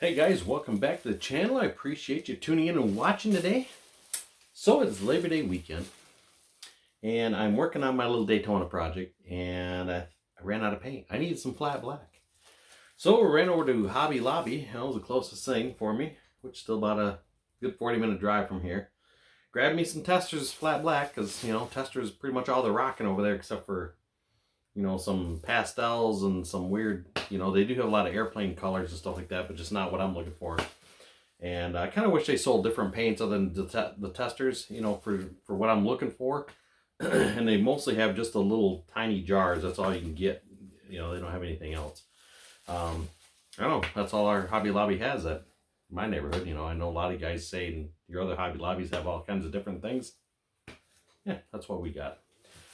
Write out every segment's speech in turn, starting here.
Hey guys, welcome back to the channel. I appreciate you tuning in and watching today. So it's Labor Day weekend and I'm working on my little Daytona project and I ran out of paint. I needed some flat black. So we ran over to Hobby Lobby. That was the closest thing for me, which is still about a good 40-minute drive from here. Grabbed me some testers flat black because, testers pretty much all they're rocking over there except for, some pastels and some weird, they do have a lot of airplane colors and stuff like that, but just not what I'm looking for. And I kind of wish they sold different paints other than the testers, for what I'm looking for. And they mostly have just the little tiny jars. That's all you can get. They don't have anything else. I don't know. That's all our Hobby Lobby has at my neighborhood. I know a lot of guys say and your other Hobby Lobbies have all kinds of different things. Yeah, that's what we got.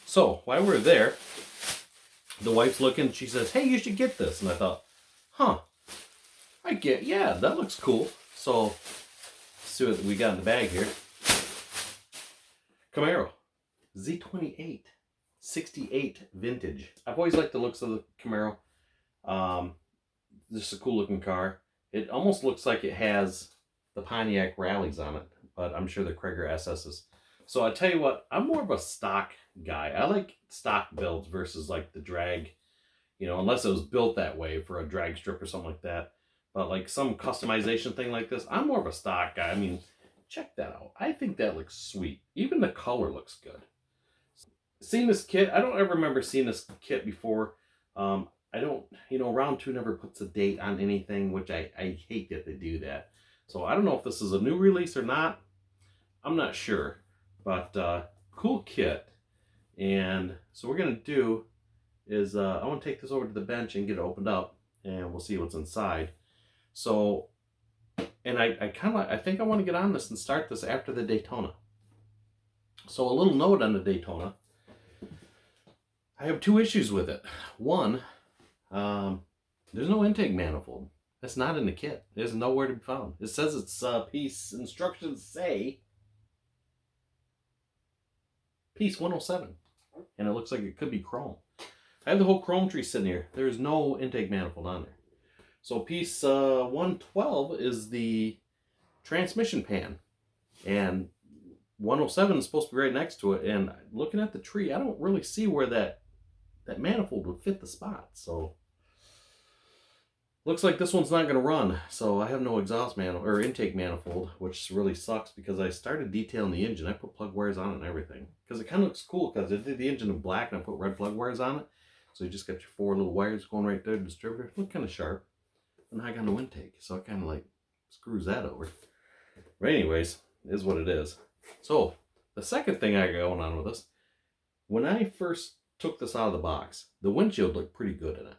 So while we're there, the wife's looking, she says, hey, you should get this. And I thought, yeah, that looks cool. So, let's see what we got in the bag here. Camaro Z28 68 vintage. I've always liked the looks of the Camaro. Just a cool looking car. It almost looks like it has the Pontiac Rallies on it, but I'm sure the KREG'S SS's. So I tell you what, I'm more of a stock guy. I like stock builds versus like the drag, unless it was built that way for a drag strip or something like that. But like some customization thing like this, I'm more of a stock guy. I mean, check that out. I think that looks sweet. Even the color looks good. Seen this kit. I don't ever remember seeing this kit before. I don't, round 2 never puts a date on anything, which I hate that they do that. So I don't know if this is a new release or not. I'm not sure. But cool kit. And so what we're going to do is I want to take this over to the bench and get it opened up. And we'll see what's inside. So, and I think I want to get on this and start this after the Daytona. So a little note on the Daytona. I have 2 issues with it. One, there's no intake manifold. That's not in the kit. There's nowhere to be found. It says it's piece instructions say piece 107. And it looks like it could be chrome. I have the whole chrome tree sitting here. There's no intake manifold on there. So piece 112 is the transmission pan. And 107 is supposed to be right next to it. And looking at the tree, I don't really see where that manifold would fit the spot. So looks like this one's not going to run. So I have no exhaust manifold or intake manifold, which really sucks because I started detailing the engine. I put plug wires on it and everything. Because it kind of looks cool because I did the engine in black and I put red plug wires on it. So you just got your 4 little wires going right there, distributor. Look kind of sharp. And I got no intake, so it kind of like screws that over. But anyways, it is what it is. So the second thing I got going on with this, when I first took this out of the box, the windshield looked pretty good in it.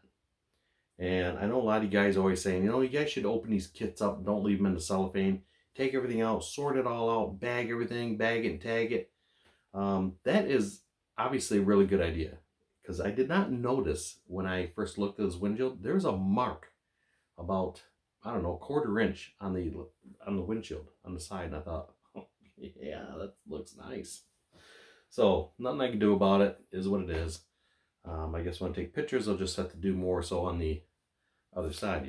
And I know a lot of you guys always saying, you guys should open these kits up, don't leave them in the cellophane, take everything out, sort it all out, bag everything, bag it and tag it. That is obviously a really good idea. Because I did not notice when I first looked at this windshield, there's a mark about, I don't know, 1/4 inch on the windshield on the side. And I thought, oh, yeah, that looks nice. So nothing I can do about it. Is what it is. I guess when I take pictures, I'll just have to do more so on the other side,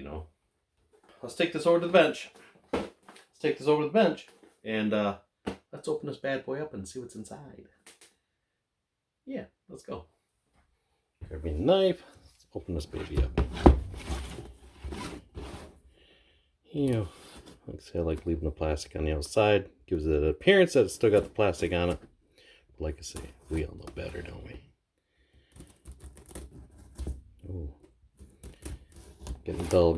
Let's take this over to the bench. And let's open this bad boy up and see what's inside. Yeah, let's go. Grab me a knife. Let's open this baby up. Like I say, I like leaving the plastic on the outside. Gives it an appearance that it's still got the plastic on it. But like I say, we all know better, don't we? Ooh. Getting dull.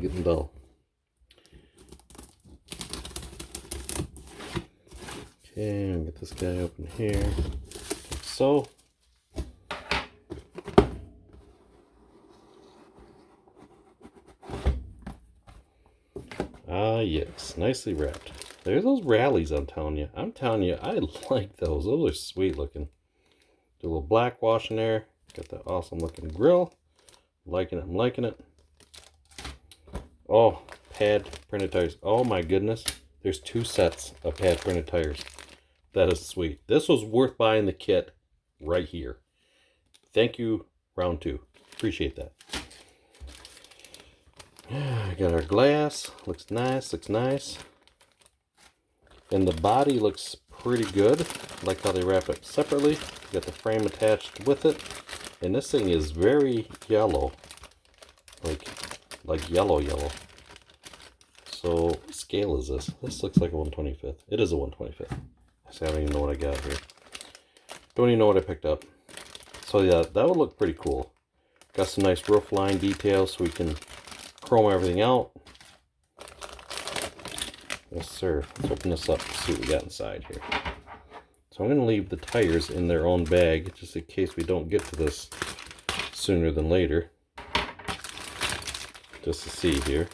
Okay, I'll get this guy open here. Like so. Ah, yes, nicely wrapped. There's those rallies I'm telling you. I like those. Those are sweet looking. Do a little black wash in there. Got that awesome looking grill. I'm liking it. Oh, pad printed tires. Oh my goodness. There's 2 sets of pad printed tires. That is sweet. This was worth buying the kit right here. Thank you, round 2. Appreciate that. I got our glass. Looks nice, looks nice. And the body looks pretty good. I like how they wrap it separately. Got the frame attached with it. And this thing is very yellow. Like yellow. So what scale is this? This looks like a 125th. It is a 125th. I don't even know what I got here. Don't even know what I picked up. So yeah, that would look pretty cool. Got some nice roof line details so we can chrome everything out. Yes sir. Let's open this up and see what we got inside here. So I'm going to leave the tires in their own bag just in case we don't get to this sooner than later. Just to see here.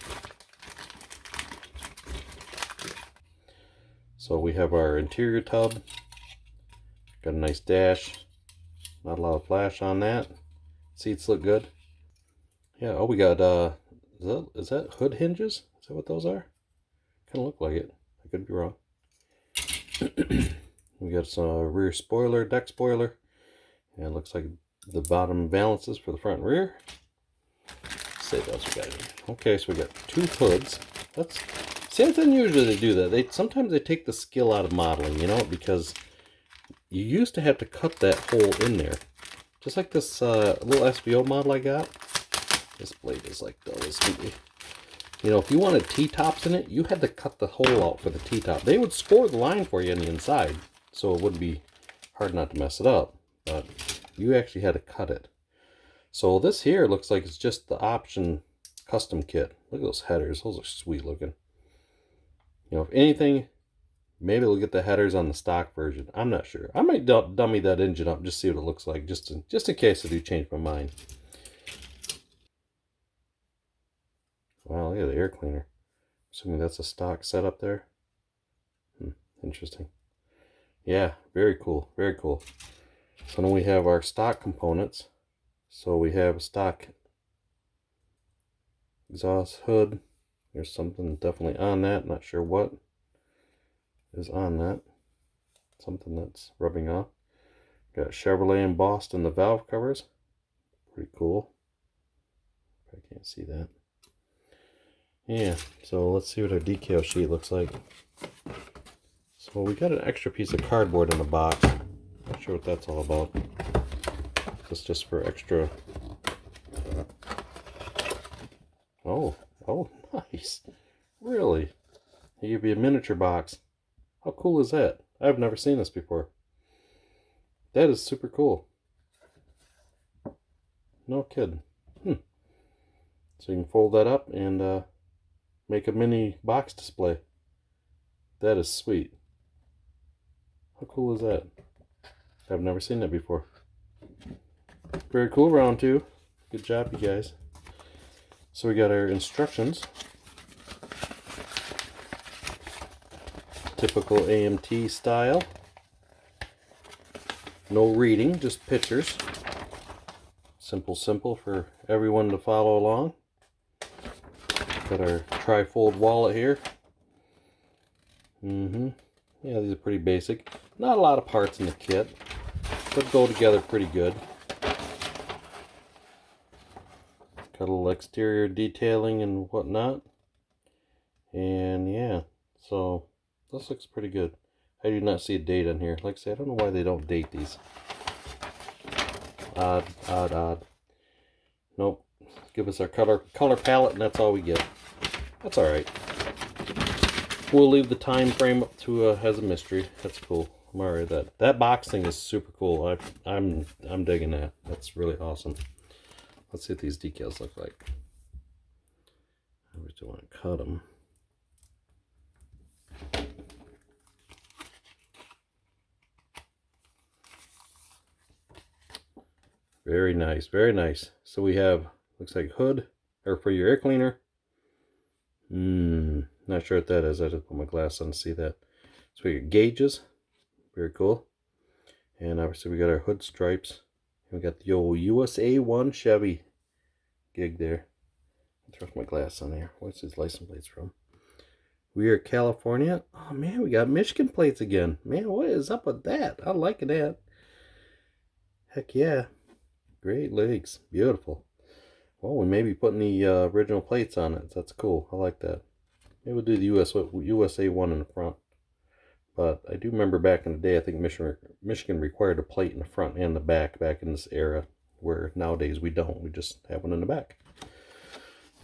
So we have our interior tub. Got a nice dash. Not a lot of flash on that. Seats look good. Yeah, oh we got is that hood hinges? Is that what those are? Kinda look like it. I could be wrong. We got some rear spoiler, deck spoiler. And it looks like the bottom balances for the front and rear. Let's see what else we got here. Okay, so we got two hoods. That's unusual they do that. Sometimes they take the skill out of modeling, you know, because you used to have to cut that hole in there. Just like this little SVO model I got. This blade is like dull as can be. You know, if you wanted T-tops in it, you had to cut the hole out for the T-top. They would score the line for you on the inside, so it would be hard not to mess it up. But you actually had to cut it. So this here looks like it's just the option custom kit. Look at those headers. Those are sweet looking. You know, if anything, maybe we'll get the headers on the stock version. I'm not sure. I might dummy that engine up, just see what it looks like, just in case I do change my mind. Wow, look at the air cleaner. Assuming that's a stock setup there. Interesting. Yeah, very cool. Very cool. So then we have our stock components. So we have a stock exhaust hood. There's something definitely on that. Not sure what is on that. Something that's rubbing off. Got Chevrolet embossed in the valve covers. Pretty cool. I can't see that. Yeah, so let's see what our decal sheet looks like. So we got an extra piece of cardboard in the box. Not sure what that's all about. That's just for extra. Oh, nice. Really? They give you a miniature box. How cool is that? I've never seen this before. That is super cool. No kidding. So you can fold that up and make a mini box display. That is sweet. How cool is that? I've never seen that before. Very cool, round two. Good job, you guys. So we got our instructions. Typical AMT style. No reading, just pictures. Simple for everyone to follow along. Got our tri-fold wallet here. Yeah, these are pretty basic. Not a lot of parts in the kit, but go together pretty good. Got a little exterior detailing and whatnot. And yeah, so this looks pretty good. I do not see a date on here. Like I said, I don't know why they don't date these. Odd. Nope. Give us our color palette and that's all we get. That's alright. We'll leave the time frame up to as a mystery. That's cool. I'm alright with that. That box thing is super cool. I'm digging that. That's really awesome. Let's see what these decals look like. I just don't want to cut them. Very nice, very nice. So we have, looks like hood, or for your air cleaner. Not sure what that is. I just put my glass on to see that. So we got gauges, very cool. And obviously we got our hood stripes. And we got the old USA 1 Chevy gig there. I'll throw my glass on there. What's his license plates from? We are California. Oh man, we got Michigan plates again. Man, what is up with that? I like that. Heck yeah. Great Lakes. Beautiful. Oh, we may be putting the original plates on it. That's cool. I like that. Maybe we'll do the USA one in the front. But I do remember back in the day, I think Michigan required a plate in the front and the back in this era, where nowadays we don't. We just have one in the back.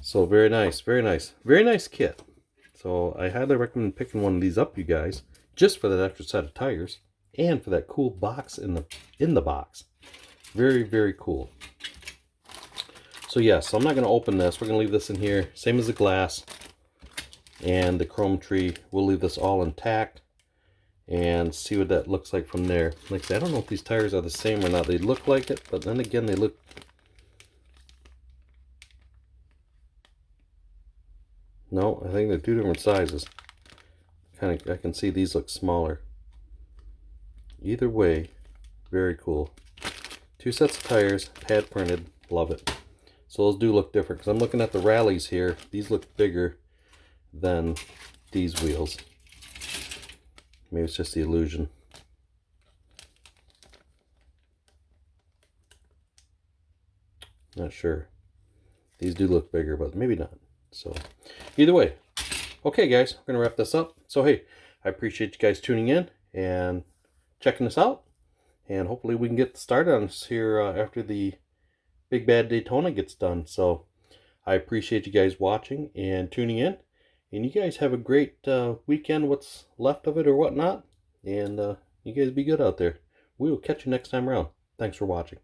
So very nice, very nice. Very nice kit. So I highly recommend picking one of these up, you guys, just for that extra set of tires and for that cool box in the box. Very, very cool. So yes, I'm not going to open this. We're going to leave this in here, same as the glass and the chrome tree. We'll leave this all intact and see what that looks like from there. Like I said, I don't know if these tires are the same or not. They look like it, but then again, they look... No, I think they're two different sizes. I can see these look smaller. Either way, very cool. Two sets of tires, pad printed, love it. So those do look different, because I'm looking at the rallies here. These look bigger than these wheels. Maybe it's just the illusion. Not sure. These do look bigger, but maybe not. So either way. Okay, guys, we're going to wrap this up. So hey, I appreciate you guys tuning in and checking this out. And hopefully we can get started on this here after the Big Bad Daytona gets done. So I appreciate you guys watching and tuning in. And you guys have a great weekend, what's left of it or whatnot. And you guys be good out there. We will catch you next time around. Thanks for watching.